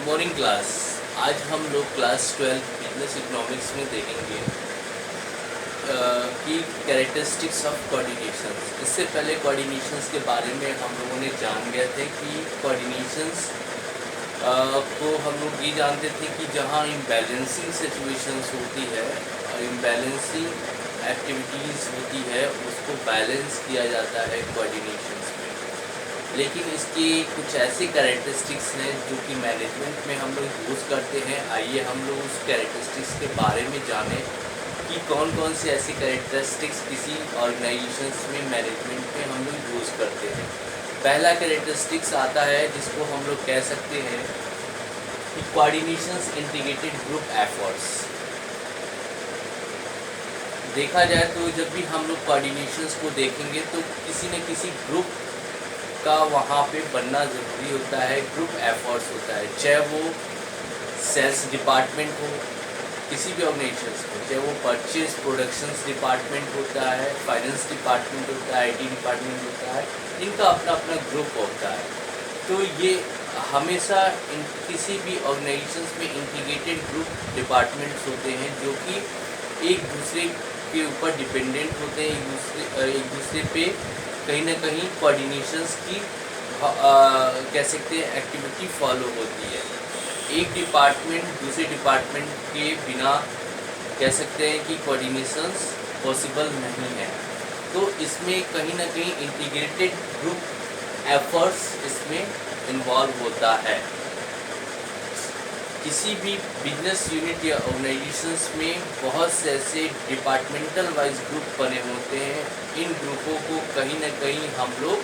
Morning class. आज हम लोग क्लास 12 बिजनेस इकोनॉमिक्स में देखेंगे कि कैरेक्टरिस्टिक्स ऑफ कोऑर्डिनेशंस। इससे पहले कोऑर्डिनेशंस के बारे में हम लोगों ने जान गए थे कि कोऑर्डिनेशंस को हम लोग ये जानते थे कि जहाँ इम्बैलेंसिंग सिचुएशंस होती है और इम्बैलेंसिंग एक्टिविटीज़ होती है उसको बैलेंस किया जाता है कोऑर्डिनेशंस में। लेकिन इसके कुछ ऐसे कैरेक्टरिस्टिक्स हैं जो कि मैनेजमेंट में हम लोग यूज़ करते हैं। आइए हम लोग उस कैरेक्टरिस्टिक्स के बारे में जानें कि कौन कौन से ऐसे कैरेक्टरिस्टिक्स किसी ऑर्गेनाइजेशंस में मैनेजमेंट में हम लोग यूज़ करते हैं। पहला कैरेक्टरिस्टिक्स आता है जिसको हम लोग कह सकते हैं कि कोऑर्डिनेशंस इंटीग्रेटेड ग्रुप एफर्ट्स। देखा जाए तो जब भी हम लोग कोऑर्डिनेशंस को देखेंगे तो किसी न किसी ग्रुप का वहाँ पे बनना ज़रूरी होता है, ग्रुप एफर्ट्स होता है। चाहे वो सेल्स डिपार्टमेंट हो किसी भी ऑर्गेनाइजेशंस में, चाहे वो परचेज प्रोडक्शंस डिपार्टमेंट होता है, फाइनेंस डिपार्टमेंट होता है, आईटी डिपार्टमेंट होता है, इनका अपना अपना ग्रुप होता है। तो ये हमेशा किसी भी ऑर्गेनाइजेशंस में इंटीग्रेटेड ग्रुप डिपार्टमेंट्स होते हैं जो कि एक दूसरे के ऊपर डिपेंडेंट होते हैं, एक दूसरे पे कहीं ना कहीं कोऑर्डिनेशंस की कह सकते हैं एक्टिविटी फॉलो होती है। एक डिपार्टमेंट दूसरे डिपार्टमेंट के बिना कह सकते हैं कि कोऑर्डिनेशंस पॉसिबल नहीं है। तो इसमें कहीं ना कहीं इंटीग्रेटेड ग्रुप एफर्ट्स इसमें इन्वॉल्व होता है। किसी भी बिजनेस यूनिट या ऑर्गेनाइजेशंस में बहुत से ऐसे डिपार्टमेंटल वाइज ग्रुप बने होते हैं। इन ग्रुपों को कहीं ना कहीं हम लोग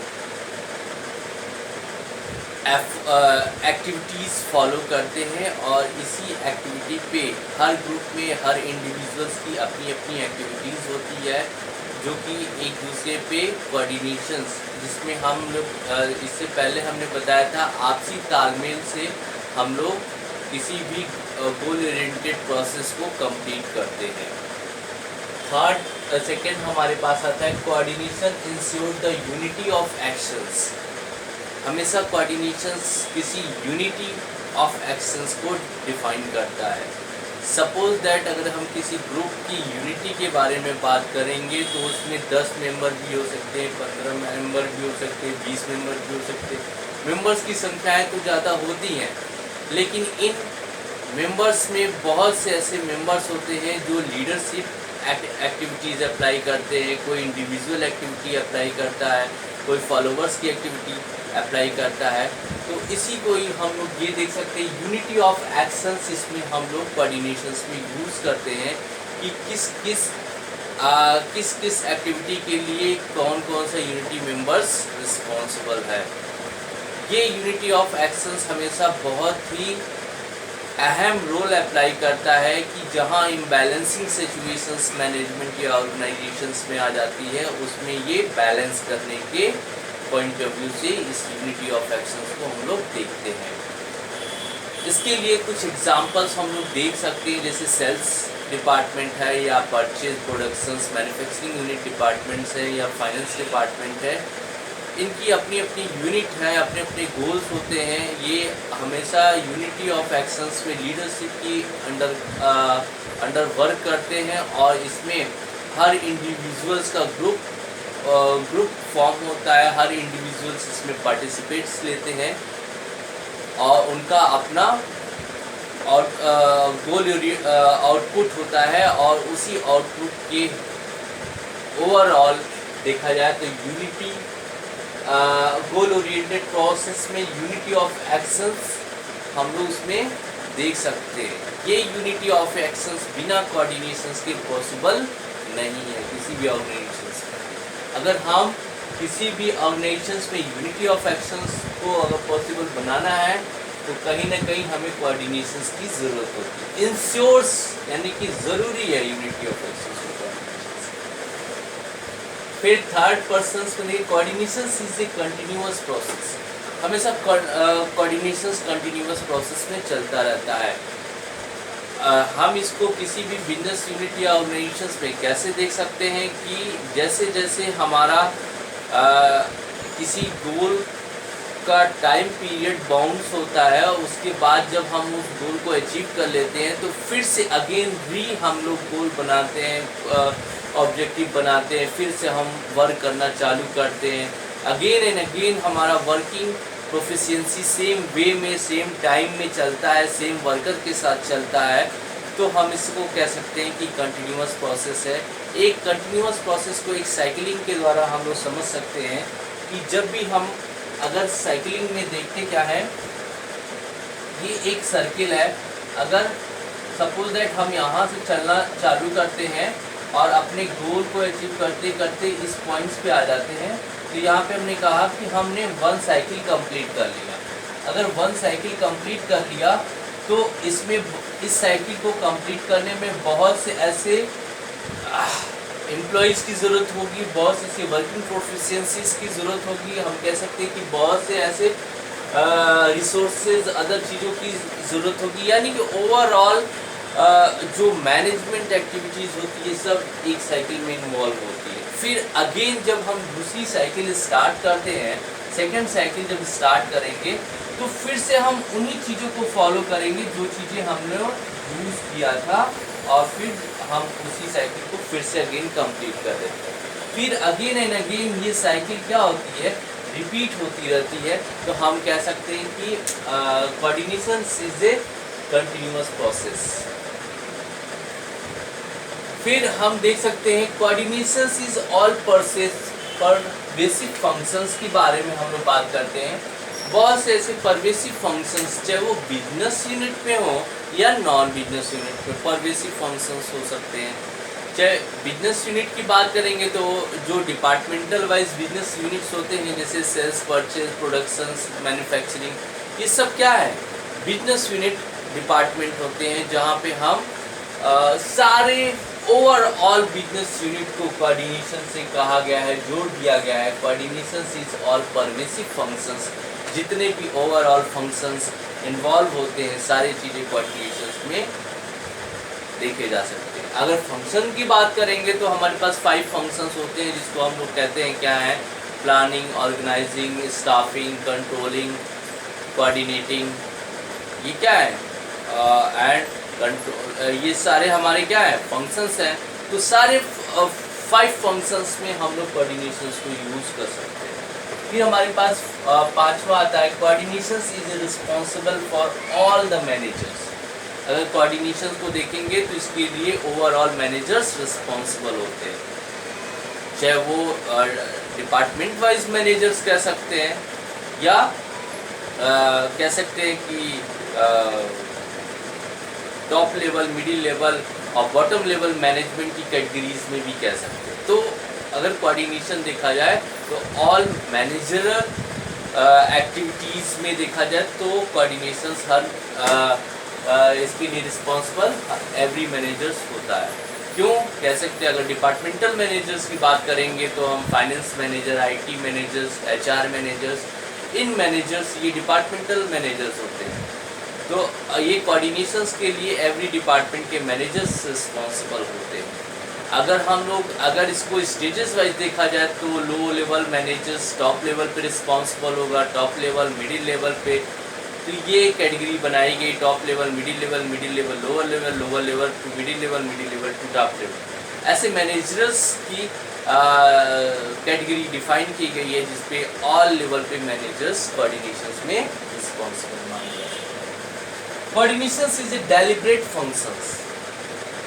एक्टिविटीज़ फॉलो करते हैं और इसी एक्टिविटी पे हर ग्रुप में हर इंडिविजुअल्स की अपनी अपनी एक्टिविटीज़ होती है जो कि एक दूसरे पे कोऑर्डिनेशंस, जिसमें हम लोग इससे पहले हमने बताया था आपसी तालमेल से हम लोग किसी भी गोल ओरिएंटेड प्रोसेस को कंप्लीट करते हैं। सेकेंड हमारे पास आता है coordination ensure the unity of actions. हमेशा कोऑर्डिनेशंस किसी यूनिटी ऑफ एक्शंस को डिफाइन करता है। सपोज दैट अगर हम किसी ग्रुप की यूनिटी के बारे में बात करेंगे तो उसमें 10 मेंबर भी हो सकते हैं, 15 मेंबर भी हो सकते हैं, 20 मेंबर भी हो सकते हैं। मेंबर्स की संख्याएं तो ज़्यादा होती हैं, लेकिन इन मेंबर्स में बहुत से ऐसे मेंबर्स होते हैं जो लीडरशिप एक्टिविटीज़ अप्लाई करते हैं, कोई इंडिविजुअल एक्टिविटी अप्लाई करता है, कोई फॉलोवर्स की एक्टिविटी अप्लाई करता है। तो इसी को ही हम लोग ये देख सकते हैं यूनिटी ऑफ एक्शंस, इसमें हम लोग कोऑर्डिनेशंस में यूज़ करते हैं कि किस किस एक्टिविटी के लिए कौन कौन सा यूनिटी मेंबर्स रिस्पॉन्सिबल है। ये यूनिटी ऑफ एक्शंस हमेशा बहुत ही अहम रोल अप्लाई करता है कि जहां इम्बैलेंसिंग सिचुएशंस मैनेजमेंट या ऑर्गेनाइजेशंस में आ जाती है, उसमें ये बैलेंस करने के पॉइंट ऑफ व्यू से इस यूनिटी ऑफ एक्शंस को हम लोग देखते हैं। इसके लिए कुछ एग्जांपल्स हम लोग देख सकते हैं, जैसे सेल्स डिपार्टमेंट है या purchase productions manufacturing unit departments है या फाइनेंस डिपार्टमेंट है। इनकी अपनी अपनी यूनिट है, अपने अपने गोल्स होते हैं। ये हमेशा यूनिटी ऑफ एक्शंस में लीडरशिप की अंडर वर्क करते हैं और इसमें हर इंडिविजुअल्स का ग्रुप फॉर्म होता है। हर इंडिविजुअल्स इसमें पार्टिसिपेट्स लेते हैं और उनका अपना और गोल आउटपुट होता है और उसी आउटपुट के ओवरऑल देखा जाए तो यूनिटी गोल ओरिएंटेड प्रोसेस में यूनिटी ऑफ एक्शंस हम लोग उसमें देख सकते हैं। ये यूनिटी ऑफ एक्शंस बिना कोऑर्डिनेशंस के पॉसिबल नहीं है किसी भी ऑर्गेनाइजेशंस में। अगर हम किसी भी ऑर्गेनाइजेशंस में यूनिटी ऑफ एक्शंस को अगर पॉसिबल बनाना है तो कहीं ना कहीं हमें कोऑर्डिनेशंस की ज़रूरत होती है। इंश्योर्स यानी कि ज़रूरी है यूनिटी ऑफ एक्शंस। फिर थर्ड पर्सन में coordinations is a continuous process. हमेशा कोऑर्डिनेशंस कंटिन्यूअस प्रोसेस में चलता रहता है। हम इसको किसी भी बिजनेस यूनिट या ऑर्गेनाइजेशंस में कैसे देख सकते हैं कि जैसे जैसे हमारा किसी गोल आपका टाइम पीरियड बाउंस होता है, उसके बाद जब हम उस गोल को अचीव कर लेते हैं तो फिर से अगेन हम लोग गोल बनाते हैं, ऑब्जेक्टिव बनाते हैं, फिर से हम वर्क करना चालू करते हैं। अगेन एंड अगेन हमारा वर्किंग प्रोफिशिएंसी सेम वे में, सेम टाइम में चलता है, सेम वर्कर के साथ चलता है। तो हम इसको कह सकते हैं कि कंटिन्यूअस प्रोसेस है। एक कंटिन्यूअस प्रोसेस को एक साइकिलिंग के द्वारा हम लोग समझ सकते हैं कि जब भी हम अगर साइकिलिंग में देखते क्या है, ये एक सर्किल है। अगर सपोज दैट हम यहाँ से चलना चालू करते हैं और अपने गोल को अचीव करते करते इस पॉइंट्स पे आ जाते हैं, तो यहाँ पे हमने कहा कि हमने 1 साइकिल कंप्लीट कर लिया। अगर 1 साइकिल कंप्लीट कर लिया तो इसमें इस साइकिल को कंप्लीट करने में बहुत से ऐसे एम्प्लॉयज़ की ज़रूरत होगी, बहुत से ऐसी वर्किंग प्रोफिशिएंसीज की ज़रूरत होगी। हम कह सकते हैं कि बहुत से ऐसे रिसोर्सेज, अदर चीज़ों की ज़रूरत होगी। यानी कि ओवरऑल जो मैनेजमेंट एक्टिविटीज़ होती है सब एक साइकिल में इन्वॉल्व होती है। फिर अगेन जब हम दूसरी साइकिल स्टार्ट करते हैं, सेकेंड साइकिल जब स्टार्ट करेंगे तो फिर से हम उन्हीं चीज़ों को फॉलो करेंगे जो चीज़ें हमने यूज़ किया था, और फिर हम उसी साइकिल को फिर से अगेन कंप्लीट कर देते हैं। फिर अगेन एंड अगेन ये साइकिल क्या होती है, रिपीट होती रहती है। तो हम कह सकते हैं कि coordination is a continuous process. फिर हम देख सकते हैं कोऑर्डिनेशन इज ऑल प्रोसेस पर बेसिक फंक्शंस के बारे में हम लोग बात करते हैं। बहुत से ऐसे परवेसिव फंक्शंस, चाहे वो बिजनेस यूनिट पे हो या नॉन बिजनेस यूनिट पे, परवेसिव फंक्शंस हो सकते हैं। चाहे बिजनेस यूनिट की बात करेंगे तो जो डिपार्टमेंटल वाइज बिजनेस यूनिट्स होते हैं, जैसे सेल्स, परचेज, प्रोडक्शन, मैन्युफैक्चरिंग, ये सब क्या है, बिजनेस यूनिट डिपार्टमेंट होते हैं, जहाँ पे हम सारे ओवरऑल बिजनेस यूनिट को कोऑर्डिनेशन से कहा गया है, जोड़ दिया गया है। Coordination is all pervasive functions, जितने भी ओवरऑल फंक्शंस इन्वॉल्व होते हैं सारी चीज़ें कोऑर्डिनेशन में देखे जा सकते हैं। अगर फंक्शन की बात करेंगे तो हमारे पास 5 फंक्शंस होते हैं, जिसको हम लोग कहते हैं क्या है, planning, organising, staffing, controlling, coordinating, ये क्या है, एंड कंट्रोल। ये सारे हमारे क्या है, फंक्शंस हैं। तो सारे 5 फंक्शंस में हम लोग कोऑर्डिनेशंस को यूज़ कर सकते हैं। फिर हमारे पास 5वां आता है, coordination is responsible for all the managers. अगर कोऑर्डिनेशन को देखेंगे तो इसके लिए ओवरऑल मैनेजर्स रिस्पॉन्सिबल होते हैं, चाहे वो डिपार्टमेंट वाइज मैनेजर्स कह सकते हैं या कह सकते हैं कि टॉप लेवल, मिडिल लेवल और बॉटम लेवल मैनेजमेंट की कैटेगरीज में भी कह सकते हैं। तो अगर कोऑर्डिनेशन देखा जाए तो ऑल मैनेजरल एक्टिविटीज़ में देखा जाए तो कोऑर्डिनेशन हर इसके लिए रिस्पॉन्सिबल एवरी मैनेजर्स होता है। क्यों कह सकते हैं, अगर डिपार्टमेंटल मैनेजर्स की बात करेंगे तो हम finance manager, IT managers, HR managers, इन मैनेजर्स ये डिपार्टमेंटल मैनेजर्स होते हैं। तो ये कोऑर्डिनेशंस के लिए एवरी डिपार्टमेंट के मैनेजर्स रिस्पॉन्सिबल होते हैं। अगर इसको स्टेजेस वाइज देखा जाए तो low level managers top level पे रिस्पॉन्सिबल होगा, टॉप लेवल मिडिल लेवल पे, तो ये कैटेगरी बनाई गई, top level, middle level, lower level to middle level to top level. ऐसे मैनेजर्स की कैटेगरी डिफाइन की गई है, जिसपे ऑल लेवल पे मैनेजर्स कोऑर्डिनेशंस में रिस्पॉन्सिबल माने जाते हैं। Coordinations is A deliberate functions.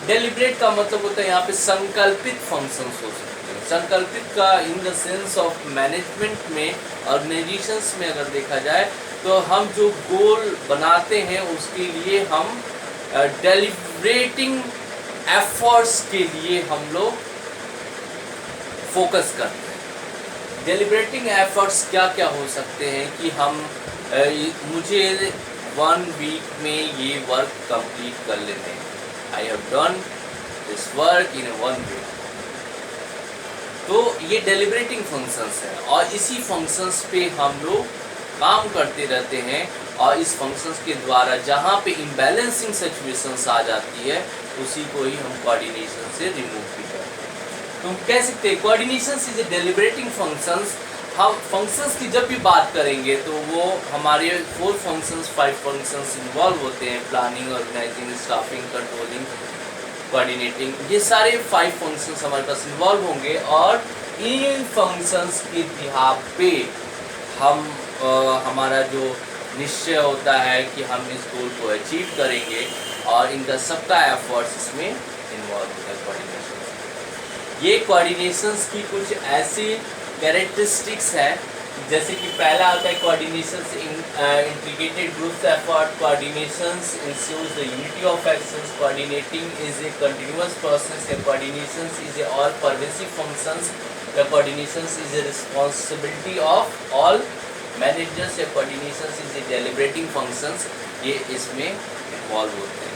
Deliberate का मतलब होता है यहाँ पे संकल्पित फंक्शंस हो सकते हैं। संकल्पित का in the sense of management में, ऑर्गेनाइजेशंस में अगर देखा जाए तो हम जो गोल बनाते हैं उसके लिए हम डेलिब्रेटिंग एफर्ट्स के लिए हम लोग फोकस करते हैं। डेलिब्रेटिंग एफर्ट्स क्या क्या हो सकते हैं कि हम मुझे 1 वीक में ये वर्क कंप्लीट कर लेते हैं। I have done this work in 1 week। तो ये डेलिब्रेटिंग फंक्शंस है और इसी फंक्शंस पे हम लोग काम करते रहते हैं, और इस फंक्शंस के द्वारा जहाँ पे इम्बैलेंसिंग सिचुएशंस आ जाती है उसी को ही हम कोऑर्डिनेशन से रिमूव भी करते हैं। तो हम कह सकते हैं coordination is a deliberating functions हम फंक्शंस की जब भी बात करेंगे तो वो हमारे 4 फंक्शंस 5 फंक्शंस इन्वॉल्व होते हैं, planning, organising, staffing, controlling, coordinating. ये सारे 5 फंक्शंस हमारे पास इन्वॉल्व होंगे और इन फंक्शंस के बिहाफ पे हम हमारा जो निश्चय होता है कि हम इस गोल को अचीव करेंगे और इनका सबका एफर्ट्स इसमें इन्वॉल्व होता है कोऑर्डिनेशन। ये कोऑर्डिनेशंस की कुछ ऐसी कैरेक्टरिस्टिक्स है, जैसे कि पहला आता है coordinations in integrated groups effort, coordinations ensures the unity of actions, coordinating is a continuous process, coordinations is a all pervasive functions, coordinations is a responsibility of all managers, coordinations is a deliberating functions. ये इसमें involve होते हैं।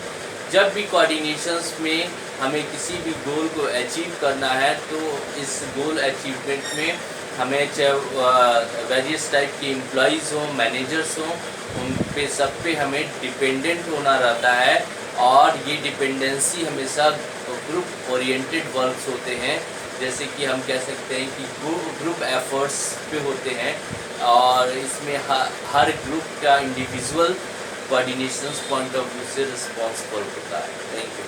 जब भी coordinations में हमें किसी भी गोल को अचीव करना है तो इस गोल अचीवमेंट में हमें चाहे वेरियस टाइप के एम्प्लॉइज़ हों, मैनेजर्स हों, उन पे सब पे हमें डिपेंडेंट होना रहता है और ये डिपेंडेंसी हमेशा ग्रुप ओरिएंटेड वर्क्स होते हैं। जैसे कि हम कह सकते हैं कि ग्रुप एफर्ट्स पे होते हैं और इसमें हर ग्रुप का individual coordination point of view से रिस्पॉन्सिबल होता है। Thank you.